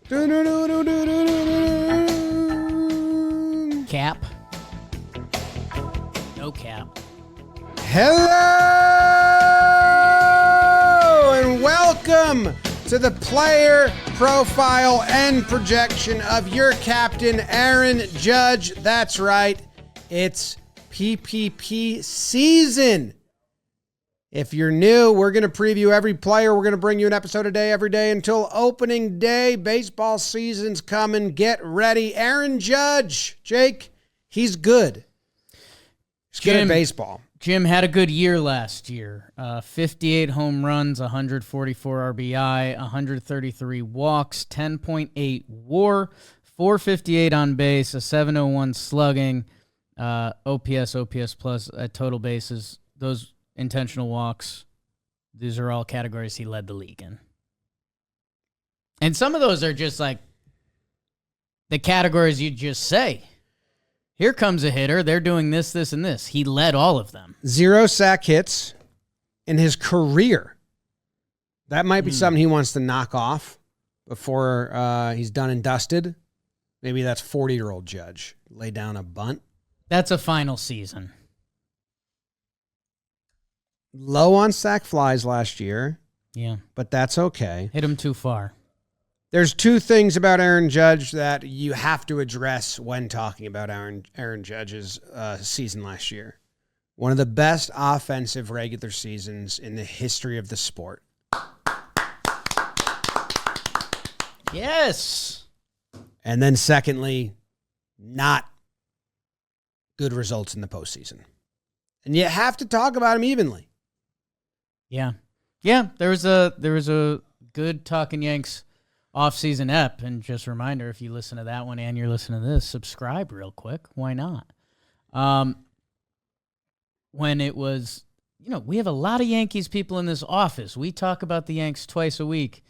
Cap. No cap. Hello and welcome to the player profile and projection of your captain, Aaron Judge. That's right. It's PPP season. If you're new, we're going to preview every player. We're going to bring you an episode a day, every day until opening day. Baseball season's coming. Get ready. Aaron Judge, Jake, he's good. He's good at baseball. Jim had a good year last year. 58 home runs, 144 RBI, 133 walks, 10.8 WAR, 458 on base, a 701 slugging, OPS plus at total bases. Those intentional walks, these are all categories he led the league in. And some of those are just like the categories you just say. Here comes a hitter. They're doing this, this, and this. He led all of them. 0 sack hits in his career. That might be something he wants to knock off before he's done and dusted. Maybe that's 40-year-old Judge. Lay down a bunt. That's a final season. Low on sack flies last year. Yeah. But that's okay. Hit him too far. There's two things about Aaron Judge that you have to address when talking about Aaron Judge's season last year. One of the best offensive regular seasons in the history of the sport. Yes. And then secondly, not good results in the postseason. And you have to talk about him evenly. Yeah. Yeah, there was a good Talkin Yanks off-season ep, and just a reminder, if you listen to that one and you're listening to this, subscribe real quick. Why not? When it was, we have a lot of Yankees people in this office. We talk about the Yanks twice a week,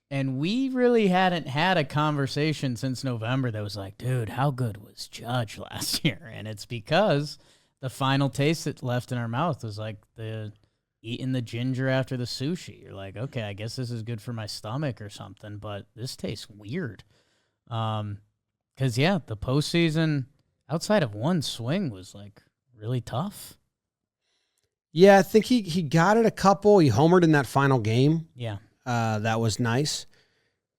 and we really hadn't had a conversation since November that was like, dude, how good was Judge last year? And it's because the final taste that left in our mouth was like the eating the ginger after the sushi. You're like, okay, I guess this is good for my stomach or something, but this tastes weird. Because, the postseason, outside of one swing, was, like, really tough. Yeah, I think he got it a couple. He homered in that final game. Yeah. That was nice.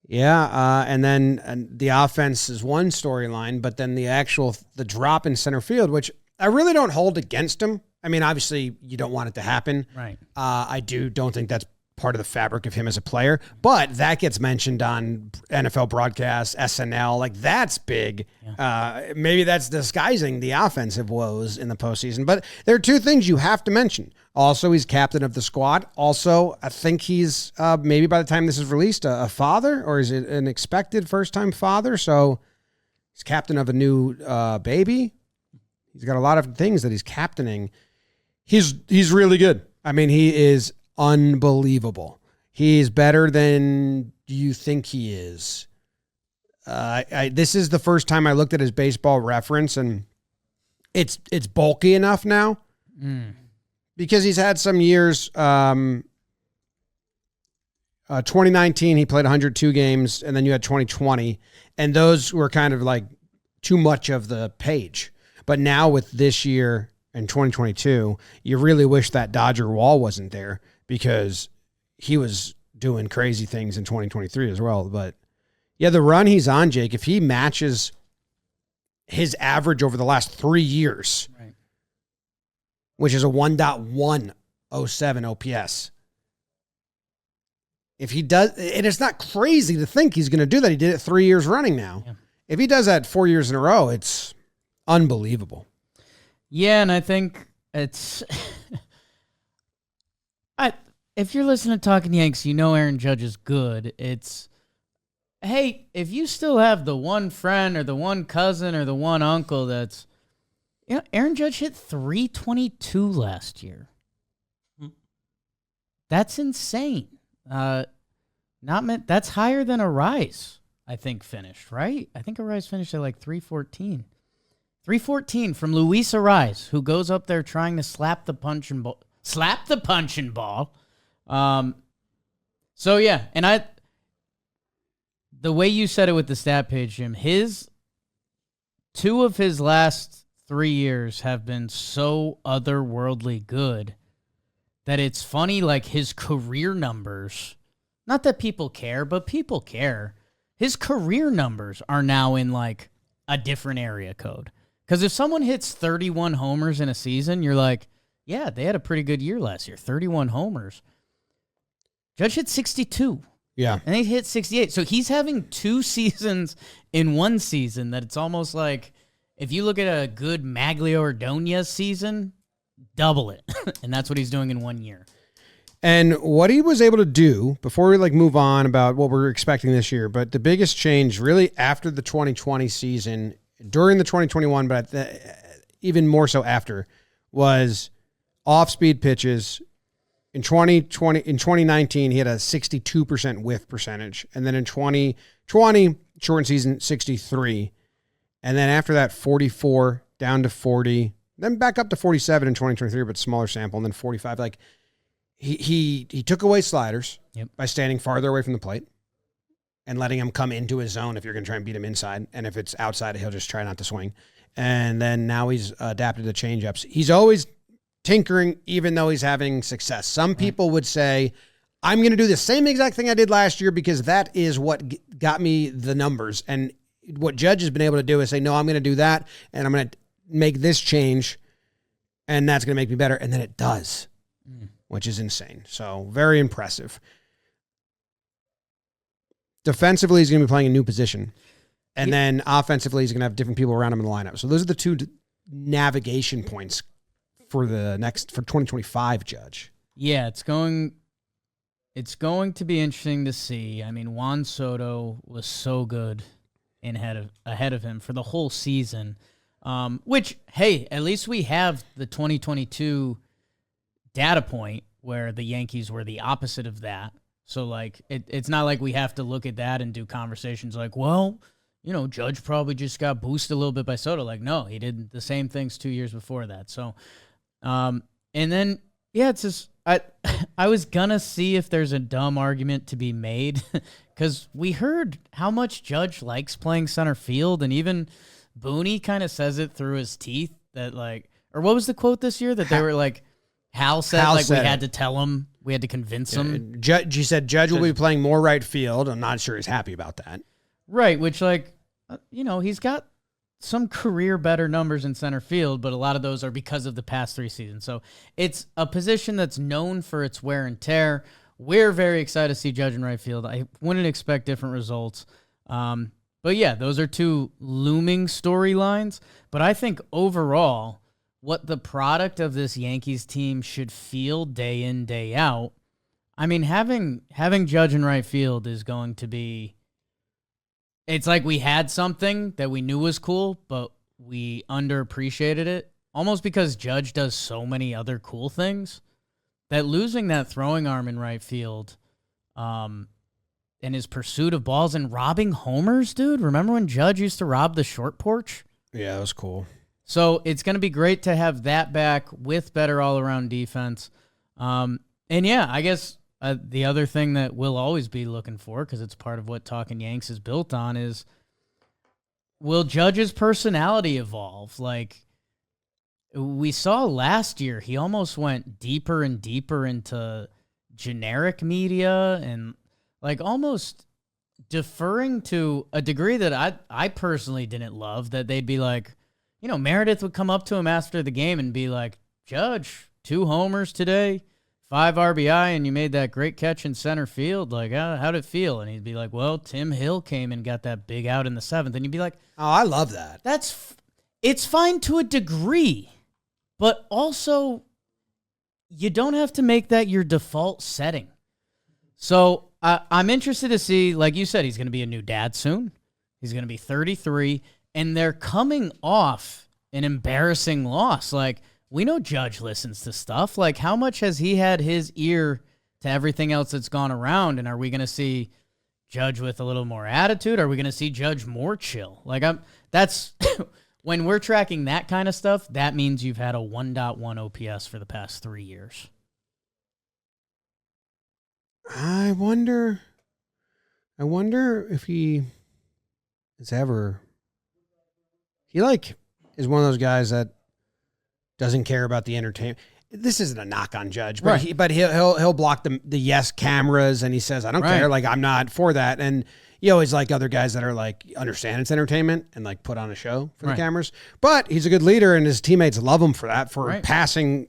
Yeah, and then the offense is one storyline, but then the drop in center field, which I really don't hold against him. I mean, obviously, you don't want it to happen. Right. I don't think that's part of the fabric of him as a player, but that gets mentioned on NFL broadcasts, SNL. Like, that's big. Yeah. Maybe that's disguising the offensive woes in the postseason. But there are two things you have to mention. Also, he's captain of the squad. Also, I think he's maybe by the time this is released, a father, or is it an expected first-time father? So he's captain of a new baby. He's got a lot of things that he's captaining. He's really good. I mean, he is unbelievable. He's better than you think he is. This is the first time I looked at his baseball reference, and it's bulky enough now because he's had some years. 2019, he played 102 games, and then you had 2020, and those were kind of like too much of the page. But now with this year and 2022, you really wish that Dodger wall wasn't there because he was doing crazy things in 2023 as well. But yeah, the run he's on, Jake, if he matches his average over the last 3 years, right, which is a 1.107 OPS, if he does, and it's not crazy to think he's going to do that. He did it 3 years running now. Yeah. If he does that 4 years in a row, it's unbelievable. Yeah, and I think it's if you're listening to Talkin Yanks, you know Aaron Judge is good. It's, hey, if you still have the one friend or the one cousin or the one uncle that's, Aaron Judge hit 322 last year. That's insane. That's higher than Arise, I think, finished, right? I think Arise finished at like 314. 314 from Luis Arise, who goes up there trying to slap the punching ball. So yeah, and the way you said it with the stat page, Jim, two of his last 3 years have been so otherworldly good that it's funny, like his career numbers, not that people care, but people care. His career numbers are now in like a different area code. Because if someone hits 31 homers in a season, you're like, yeah, they had a pretty good year last year, 31 homers. Judge hit 62. Yeah. And he hit 68. So he's having 2 seasons in one season that it's almost like if you look at a good Maglio Ordonez season, double it. And that's what he's doing in 1 year. And what he was able to do, before we move on about what we're expecting this year, but the biggest change really after the 2020 season, during the 2021, but even more so after, was off-speed pitches. In 2019, he had a 62% whiff percentage. And then in 2020, shortened season, 63. And then after that, 44, down to 40, then back up to 47 in 2023, but smaller sample, and then 45. Like, he took away sliders by standing farther away from the plate and letting him come into his zone if you're going to try and beat him inside. And if it's outside, he'll just try not to swing. And then now he's adapted to changeups. He's always tinkering, even though he's having success. Some people would say, I'm going to do the same exact thing I did last year because that is what got me the numbers. And what Judge has been able to do is say, no, I'm going to do that, and I'm going to make this change, and that's going to make me better. And then it does, which is insane. So very impressive. Defensively, he's going to be playing a new position. And then offensively, he's going to have different people around him in the lineup. So those are the two navigation points for 2025, Judge. Yeah, it's going to be interesting to see. I mean, Juan Soto was so good ahead of him for the whole season. Which, hey, at least we have the 2022 data point where the Yankees were the opposite of that. So, like, it's not like we have to look at that and do conversations like, well, you know, Judge probably just got boosted a little bit by Soto. Like, no, he did the same things 2 years before that. So, and then, yeah, it's just, I was gonna see if there's a dumb argument to be made because we heard how much Judge likes playing center field, and even Booney kind of says it through his teeth that, like, or what was the quote this year that they were like, Hal said we had to tell him, we had to convince him. He said Judge will be playing more right field. I'm not sure he's happy about that. Right, which, like, you know, he's got some career better numbers in center field, but a lot of those are because of the past 3 seasons. So it's a position that's known for its wear and tear. We're very excited to see Judge in right field. I wouldn't expect different results. But yeah, those are 2 looming storylines. But I think overall, what the product of this Yankees team should feel day in, day out, I mean, having Judge in right field is going to be, it's like we had something that we knew was cool, but we underappreciated it, almost because Judge does so many other cool things that losing that throwing arm in right field and his pursuit of balls and robbing homers, dude. Remember when Judge used to rob the short porch? Yeah, that was cool. So it's going to be great to have that back with better all-around defense. And yeah, I guess the other thing that we'll always be looking for, because it's part of what Talkin' Yanks is built on, is will Judge's personality evolve? Like we saw last year, he almost went deeper and deeper into generic media and like almost deferring to a degree that I personally didn't love, that they'd be like, you know, Meredith would come up to him after the game and be like, Judge, 2 homers today, 5 RBI, and you made that great catch in center field. Like, how'd it feel? And he'd be like, well, Tim Hill came and got that big out in the 7th. And you'd be like, oh, I love that. It's fine to a degree, but also you don't have to make that your default setting. So I'm interested to see, like you said, he's going to be a new dad soon. He's going to be 33, and they're coming off an embarrassing loss. Like, we know Judge listens to stuff. Like, how much has he had his ear to everything else that's gone around? And are we going to see Judge with a little more attitude? Are we going to see Judge more chill? Like, that's when we're tracking that kind of stuff, that means you've had a 1.1 OPS for the past 3 years. I wonder I wonder if he is ever. He is one of those guys that doesn't care about the entertainment. This isn't a knock on Judge, but he'll block the yes cameras, and he says, I don't care. Like, I'm not for that. And you always like other guys that are like, understand it's entertainment and like put on a show for the cameras. But he's a good leader, and his teammates love him for that, for passing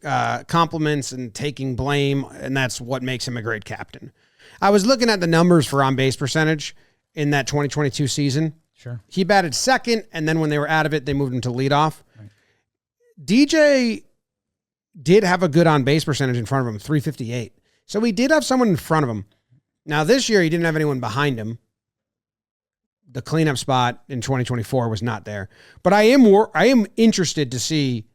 compliments and taking blame. And that's what makes him a great captain. I was looking at the numbers for on-base percentage in that 2022 season. Sure. He batted second, and then when they were out of it, they moved him to leadoff. Right. DJ did have a good on-base percentage in front of him, 358. So he did have someone in front of him. Now, this year, he didn't have anyone behind him. The cleanup spot in 2024 was not there. But I am interested to see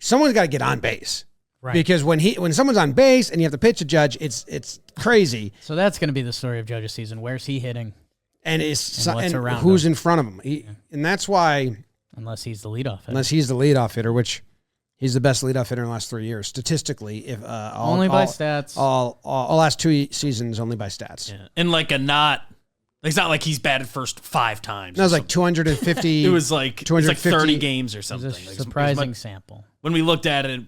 someone's got to get on base. Right. Because when someone's on base and you have to pitch a Judge, it's crazy. So that's going to be the story of Judge's season. Where's he hitting? And who's in front of him? And that's why... Unless he's the leadoff hitter. Unless he's the leadoff hitter, which he's the best leadoff hitter in the last 3 years. Statistically, if only by stats. All last 2 seasons, only by stats. Yeah. And it's not like he's batted first 5 times. That was like 250. It was like 30 games or something. It was a surprising sample. When we looked at it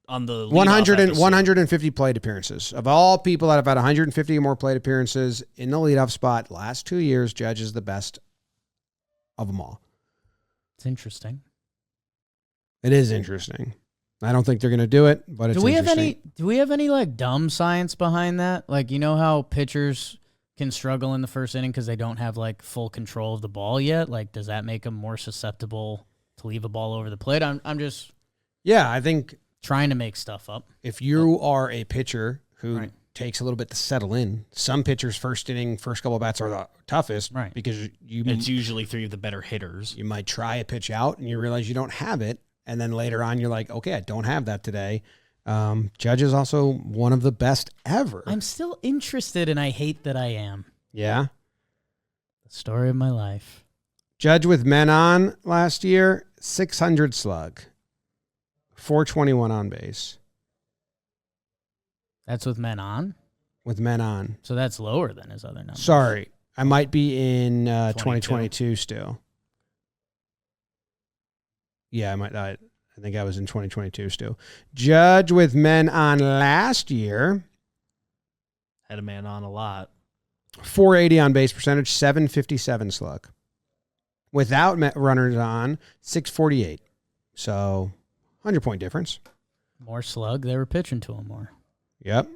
on the 150 plate appearances. Of all people that have had 150 or more plate appearances in the leadoff spot last 2 years, Judge is the best of them all. It's interesting. It is interesting. I don't think they're going to do it, but it's interesting. Do we have any like dumb science behind that? Like, you know how pitchers can struggle in the first inning because they don't have like full control of the ball yet? Like, does that make them more susceptible to leave a ball over the plate? I'm just I think trying to make stuff up. If you are a pitcher who takes a little bit to settle in, some pitchers first couple of bats are the toughest, because it's usually 3 of the better hitters. You might try a pitch out and you realize you don't have it, and then later on you're like, okay, I don't have that today. Judge is also one of the best ever. I'm still interested, and I hate that I am. Yeah. The story of my life. Judge with men on last year, 600 slug, 421 on base. That's with men on? With men on. So that's lower than his other numbers. Sorry. I might be in 2022 still. Yeah, I think I was in 2022 still. Judge with men on last year. Had a man on a lot. 480 on base percentage, 757 slug. Without runners on, 648. So, 100-point difference. More slug, they were pitching to him more. Yep.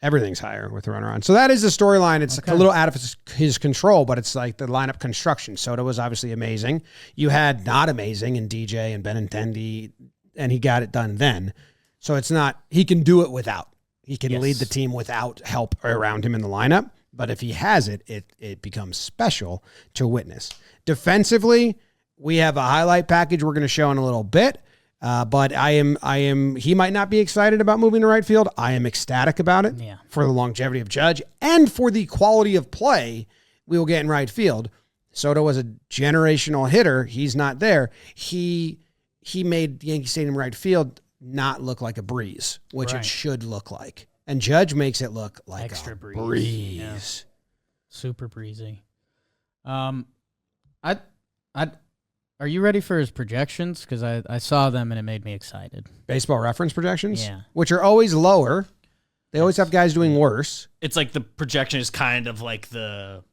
Everything's higher with the runner on. So that is the storyline. It's a little out of his control, but it's like the lineup construction. Soto was obviously amazing. You had not amazing in DJ and Benintendi, and he got it done then. So it's not, he can do it without. He can lead the team without help around him in the lineup. But if he has it, it becomes special to witness. Defensively, we have a highlight package we're going to show in a little bit. But he might not be excited about moving to right field. I am ecstatic about it for the longevity of Judge and for the quality of play we will get in right field. Soto was a generational hitter. He's not there. He made Yankee Stadium right field not look like a breeze, which it should look like. And Judge makes it look like extra a breeze. Yeah. Super breezy. Are you ready for his projections? Because I saw them and it made me excited. Baseball Reference projections? Yeah. Which are always lower. They always have guys doing worse. It's like the projection is kind of like the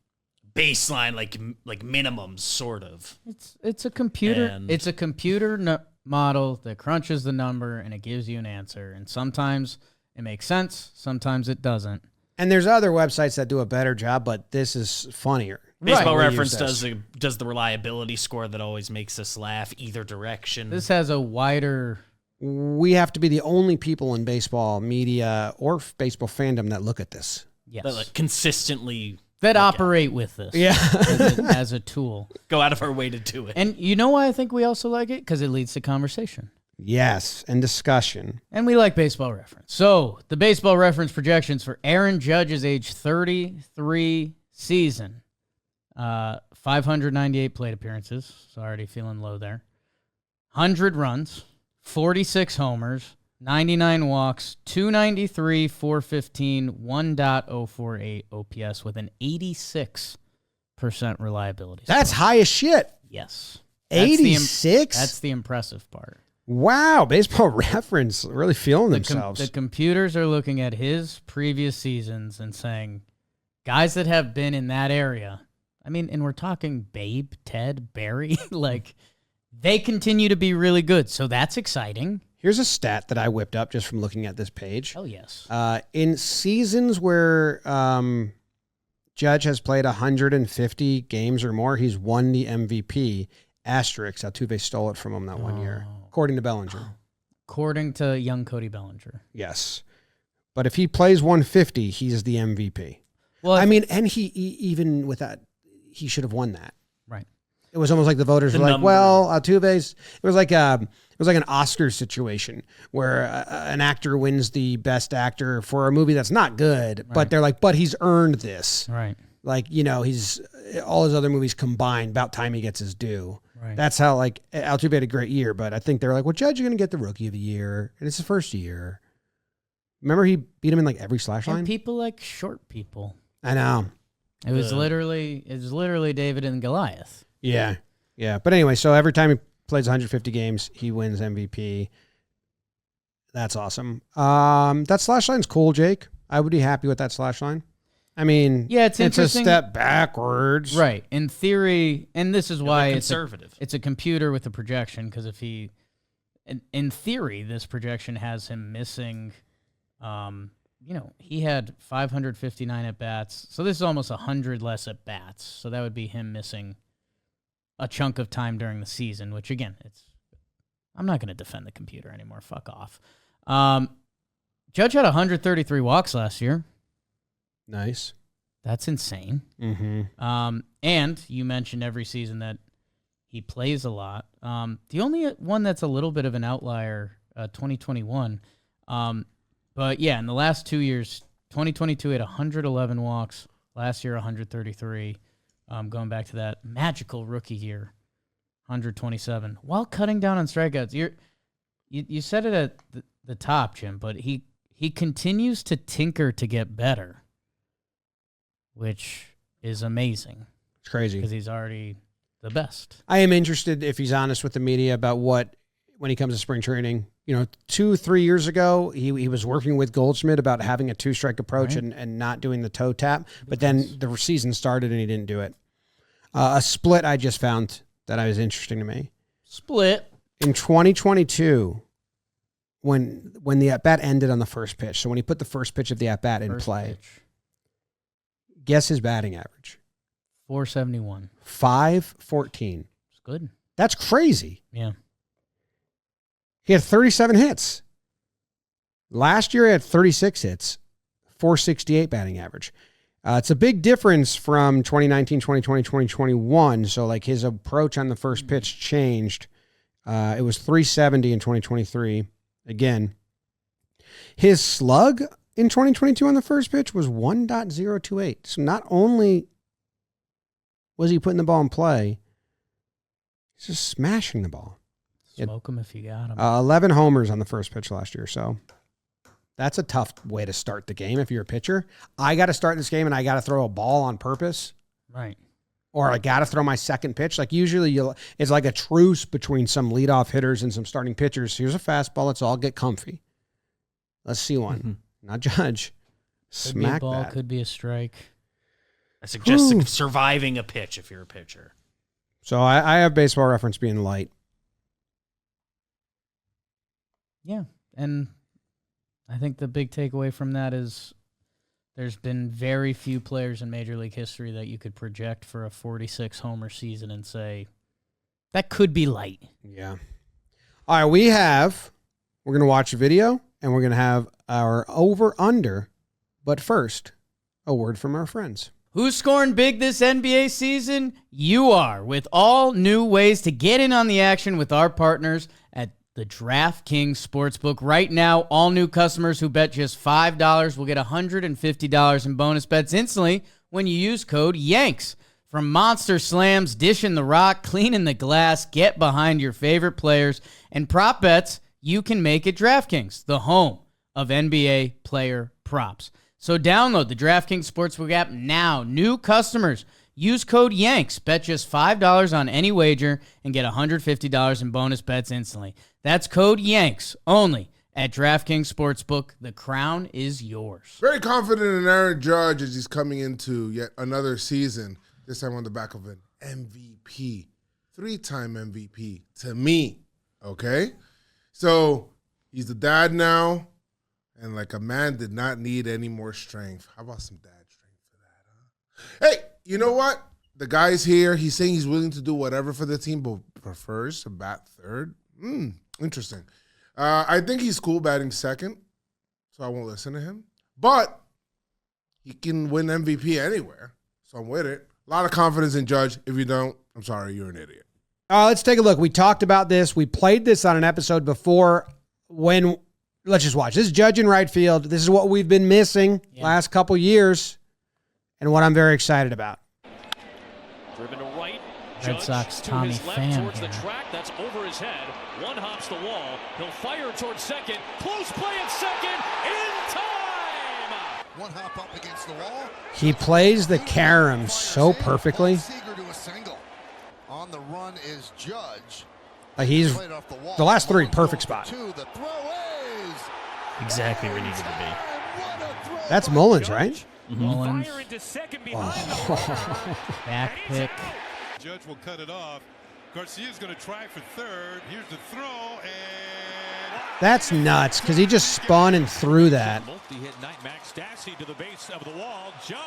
baseline, like minimums, sort of. It's a computer. It's a computer model that crunches the number and it gives you an answer. And sometimes it makes sense. Sometimes it doesn't. And there's other websites that do a better job, but this is funnier. Baseball Reference does the reliability score that always makes us laugh either direction. This has a wider... We have to be the only people in baseball media or baseball fandom that look at this. Yes. That consistently... That operate with this. Yeah. as a tool. Go out of our way to do it. And you know why I think we also like it? Because it leads to conversation. Yes, and discussion. And we like Baseball Reference. So, the Baseball Reference projections for Aaron Judge's age 33 season. 598 plate appearances. So, already feeling low there. 100 runs, 46 homers, 99 walks, 293, 415, 1.048 OPS with an 86% reliability. That's score. high as shit. Yes. 86? That's the impressive part. Wow, Baseball Reference really feeling themselves. The computers are looking at his previous seasons and saying, guys that have been in that area, I mean, and we're talking Babe, Ted, Barry, like, they continue to be really good. So that's exciting. Here's a stat that I whipped up just from looking at this page. Oh, yes. In seasons where Judge has played 150 games or more, he's won the MVP. Asterisk, Altuve stole it from him that 1 year, according to Bellinger. According to young Cody Bellinger. Yes. But if he plays 150, he's the MVP. Well, I mean, and he even with that, he should have won that. Right. It was almost like the voters were like, well, Altuve's, it was like an Oscar situation where an actor wins the best actor for a movie that's not good, Right. but they're like, but he's earned this. Right. Like, you know, he's all his other movies combined, about time he gets his due. Right. That's how, like, Altuve had a great year, but I think they're like, well, Judge, you're going to get the Rookie of the Year, and it's the first year. Remember he beat him in, like, every slash line? And people like short people. I know. It was literally David and Goliath. Yeah. Yeah. But anyway, so every time he plays 150 games, he wins MVP. That's awesome. That slash line's cool, Jake. I would be happy with that slash line. I mean, Yeah, it's a interesting. step backwards. Right. In theory, and this is why it's conservative. It's a computer with a projection, because if he, in theory, this projection has him missing, he had 559 at bats. So this is almost 100 less at bats. So that would be him missing a chunk of time during the season, which again, I'm not going to defend the computer anymore. Fuck off. Judge had 133 walks last year. Nice. That's insane. Mm-hmm. And you mentioned every season that he plays a lot. The only one that's a little bit of an outlier, 2021. But yeah, in the last 2 years, 2022 had 111 walks. Last year, 133. Going back to that magical rookie year, 127. While cutting down on strikeouts, you said it at the top, Jim, but he continues to tinker to get better, which is amazing. It's crazy. Because he's already the best. I am interested if he's honest with the media about when he comes to spring training. 2-3 years ago, he was working with Goldschmidt about having a 2-strike approach Right. and not doing the toe tap. But then the season started and he didn't do it. A split I just found that was interesting to me. Split. In 2022, when the at-bat ended on the first pitch, so when he put the first pitch of the at-bat in First play, pitch. guess his batting average. 471. 514. It's good. That's crazy. Yeah. He had 37 hits. Last year, he had 36 hits, 468 batting average. It's a big difference from 2019, 2020, 2021. So, like, his approach on the first pitch changed. It was 370 in 2023. Again, his slug in 2022 on the first pitch was 1.028. So, not only was he putting the ball in play, he's just smashing the ball. Smoke him if you got him. 11 homers on the first pitch last year. So that's a tough way to start the game if you're a pitcher. I got to start this game and I got to throw a ball on purpose. Right. Or I got to throw my second pitch. Like usually it's like a truce between some leadoff hitters and some starting pitchers. Here's a fastball. Let's all get comfy. Let's see one. Mm-hmm. Not Judge. Could be a Smack ball, that. could be a strike. I suggest Whew. surviving a pitch if you're a pitcher. So I have Baseball Reference being light. Yeah. And I think the big takeaway from that is there's been very few players in Major League history that you could project for a 46 homer season and say, that could be light. Yeah. All right, we're going to watch a video and we're going to have our over-under. But first, a word from our friends. Who's scoring big this NBA season? You are, with all new ways to get in on the action with our partners at the DraftKings Sportsbook. Right now, all new customers who bet just $5 will get $150 in bonus bets instantly when you use code YANKS. From monster slams, dishing the rock, cleaning the glass, get behind your favorite players, and prop bets, you can make it DraftKings, the home of NBA player props. So download the DraftKings Sportsbook app now. New customers, use code YANKS. Bet just $5 on any wager and get $150 in bonus bets instantly. That's code YANKS only at DraftKings Sportsbook. The crown is yours. Very confident in Aaron Judge as he's coming into yet another season, this time on the back of an MVP. 3-time MVP to me, okay? So he's the dad now, and like a man did not need any more strength. How about some dad strength for that, huh? Hey, you know what? The guy's here. He's saying he's willing to do whatever for the team, but prefers to bat third. Interesting. I think he's cool batting second, so I won't listen to him. But he can win MVP anywhere, so I'm with it. A lot of confidence in Judge. If you don't, I'm sorry, you're an idiot. Let's take a look. We talked about this. We played this on an episode before let's just watch. This is Judge in right field. This is what we've been missing last couple years and what I'm very excited about. Driven to right. Red Sox Tommy Pham towards here. the track. That's over his head. One hops the wall. He'll fire towards second. Close play at second. In time. One hop up against the wall. He plays the carom so perfectly. On the run is Judge. He's the last three, perfect spot. The throw is Exactly where he needed to be. That's Mullins, right? Mullins, Fire into second behind back pick. Judge will cut it off. Garcia's going to try for third. Here's the throw, and That's nuts because he just spun and threw that. Multi-hit night. Max Stassi to the base of the wall. Judge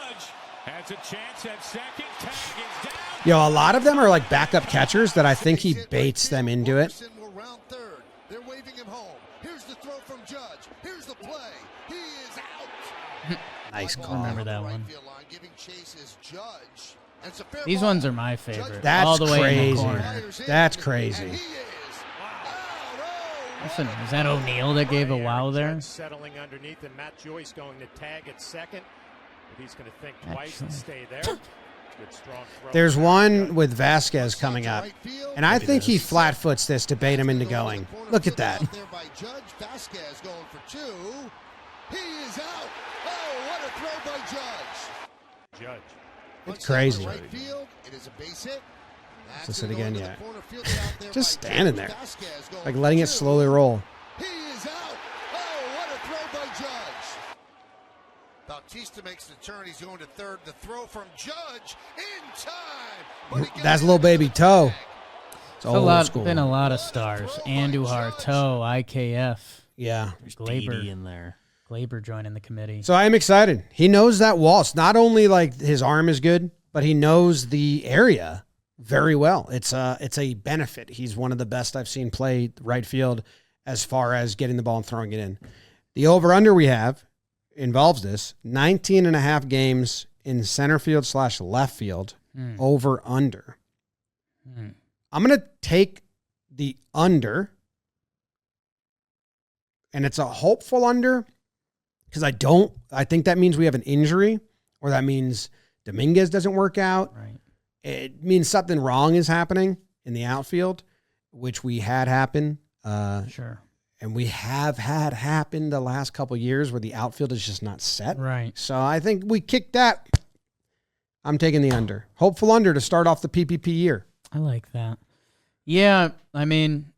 has a chance at second. Tag is down. Yo, a lot of them are like backup catchers that I think he baits them into it. Will round third. They're waving him home. Here's the throw from Judge. Here's the play. He is out. Nice call. Remember that one. Giving chase is Judge. And it's a fair These ball. ones are my favorite. That's all the way in crazy. the corner. That's crazy. And he is Listen, is that O'Neal that gave a wow there? Settling underneath, and Matt Joyce going to tag at second. But he's going to think twice and stay there. Good strong throw. There's one with Vasquez coming up, and I think he flat foots this to bait him into going. Look at that. There by Judge. Vasquez going for two. He is out. Oh, what a throw by Judge. Judge. It's crazy. Right field. It is a base hit. Let's it again, yeah. Just standing there, like letting it slowly roll. He is out. Oh, what a throw by Judge. Bautista makes the turn. He's going to third. The throw from Judge in time. That's little baby toe. It's It's old school. been a lot of stars. Andujar, Toe, IKF. Yeah. There's Glaber. DD in there. Glaber joining the committee. So I'm excited. He knows that wall. It's not only like his arm is good, but he knows the area very well. It's a benefit. He's one of the best I've seen play right field as far as getting the ball and throwing it in. The over-under we have involves this 19 and a half games in center field / left field over-under. I'm going to take the under, and it's a hopeful under because I think that means we have an injury, or that means Dominguez doesn't work out. Right. It means something wrong is happening in the outfield, which we had happen. Sure. And we have had happen the last couple of years where the outfield is just not set. Right. So I think we kicked that. I'm taking the under. Hopeful under to start off the PPP year. I like that. Yeah, I mean,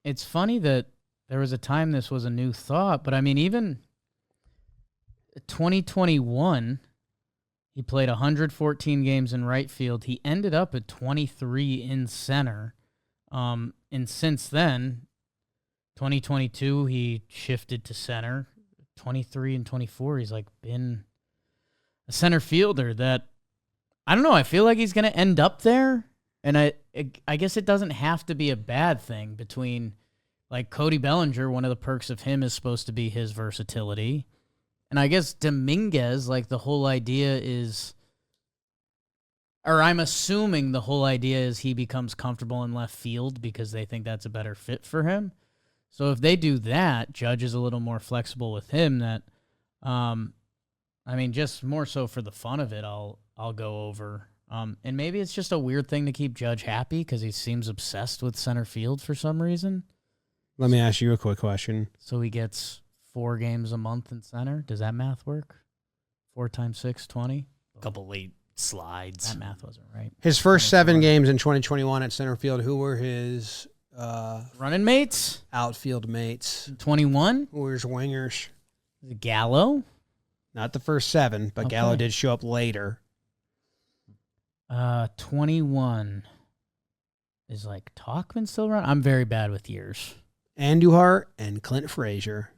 it's funny that there was a time this was a new thought, but I mean, even 2021, he played 114 games in right field. He ended up at 23 in center. And since then, 2022, he shifted to center. 23 and 24, he's like been a center fielder that, I don't know, I feel like he's going to end up there. And I guess it doesn't have to be a bad thing between, like, Cody Bellinger, one of the perks of him is supposed to be his versatility. And I guess Dominguez, like, the whole idea is, or I'm assuming the whole idea is he becomes comfortable in left field because they think that's a better fit for him. So if they do that, Judge is a little more flexible with him. That, I mean, just more so for the fun of it, I'll go over. And maybe it's just a weird thing to keep Judge happy because he seems obsessed with center field for some reason. Let me ask you a quick question. So he gets 4 games a month in center. Does that math work? 4 times 6, 20? A couple late slides. That math wasn't right. His first 7 games in 2021 at center field, who were his Running mates? outfield mates? 21? Who were his wingers? Gallo? Not the first 7, but Okay. Gallo did show up later. 21. Is like Talkin still around? I'm very bad with years. Andujar and Clint Frazier.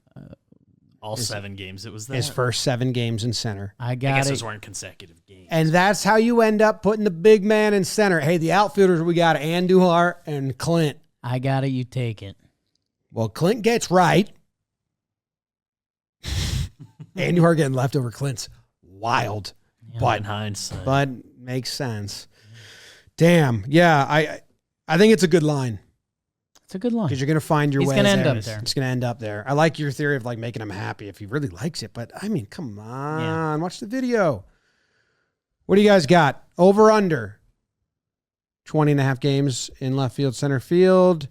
All 7 games. It was that. His first 7 games in center. I I got guess it. those weren't consecutive games. And that's how you end up putting the big man in center. Hey, the outfielders, we got Andujar and Clint. I got it. You take it. Well, Clint gets right. Andujar getting left over Clint's wild. but in hindsight, But makes sense. Damn. Yeah, I think it's a good line. It's a good line. Because you're going to find your He's way. gonna end up there. It's going to end up there. I like your theory of like making him happy if he really likes it. But I mean, come on, watch the video. What do you guys got? Over under 20.5 games in left field, center field,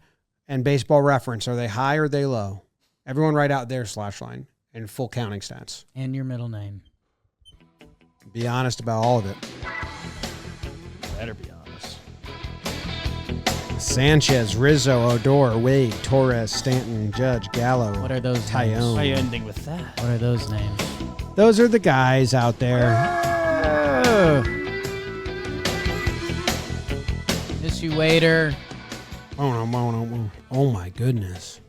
and Baseball Reference. Are they high or are they low? Everyone write out their slash line and full counting stats. And your middle name. Be honest about all of it. better be honest. Sanchez, Rizzo, Odor, Wade, Torres, Stanton, Judge, Gallo. What are those Tyone. names? Why are you ending with that? What are those names? Those are the guys out there. Miss you, waiter. Oh my goodness.